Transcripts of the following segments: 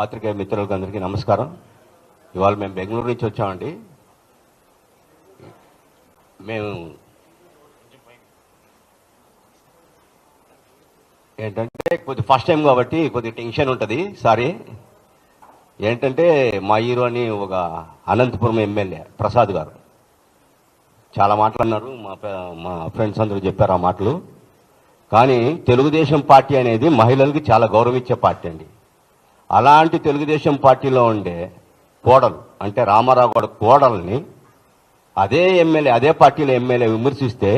పాత్రికేయ మిత్రులకు అందరికీ నమస్కారం. ఇవాళ మేము బెంగళూరు నుంచి వచ్చామండి. మేము ఏంటంటే కొద్ది ఫస్ట్ టైం కాబట్టి కొద్ది టెన్షన్ ఉంటుంది. సారీ. ఏంటంటే మా హీరో అని ఒక అనంతపురం ఎమ్మెల్యే ప్రసాద్ గారు చాలా మాటలు అన్నారు. మా ఫ్రెండ్స్ అందరూ చెప్పారు ఆ మాటలు. కానీ తెలుగుదేశం పార్టీ అనేది మహిళలకి చాలా గౌరవించే పార్టీ అండి. అలాంటి తెలుగుదేశం పార్టీలో ఉండే కోడలు అంటే రామారావు గారి కోడల్ని అదే ఎమ్మెల్యే అదే పార్టీలో ఎమ్మెల్యే విమర్శిస్తే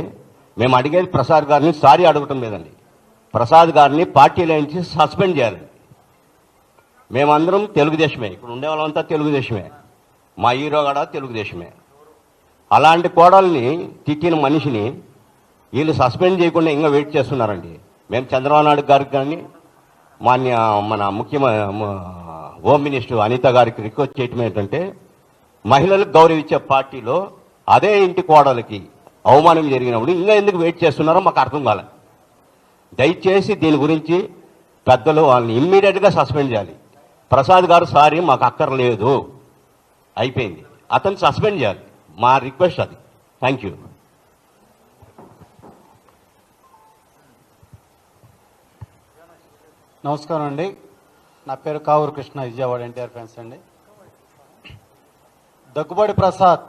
మేము అడిగేది ప్రసాద్ గారిని సారీ అడగటం లేదండి. ప్రసాద్ గారిని పార్టీలో నుంచి సస్పెండ్ చేయాలి. మేమందరం తెలుగుదేశమే, ఇక్కడ ఉండే వాళ్ళంతా తెలుగుదేశమే, మా హీరో కూడా తెలుగుదేశమే. అలాంటి కోడల్ని తిట్టిన మనిషిని వీళ్ళు సస్పెండ్ చేయకుండా ఇంకా వెయిట్ చేస్తున్నారండి. మేము చంద్రబాబు నాయుడు గారికి కానీ మన హోమ్ మినిస్టర్ అనిత గారికి రిక్వెస్ట్ చేయటం ఏంటంటే మహిళలకు గౌరవించే పార్టీలో అదే ఇంటి కోడలకి అవమానం జరిగినప్పుడు ఇంకా ఎందుకు వెయిట్ చేస్తున్నారో మాకు అర్థం కాలేదు. దయచేసి దీని గురించి పెద్దలు వాళ్ళని ఇమ్మీడియట్గా సస్పెండ్ చేయాలి. ప్రసాద్ గారు సారీ మాకు అక్కర్లేదు, అయిపోయింది, అతను సస్పెండ్ చేయాలి. మా రిక్వెస్ట్ అది. Thank you. నమస్కారం అండి. నా పేరు కావూరు కృష్ణ, విజయవాడ ఎన్టీఆర్ ఫ్యాన్స్ అండి. దగ్గుబాటి ప్రసాద్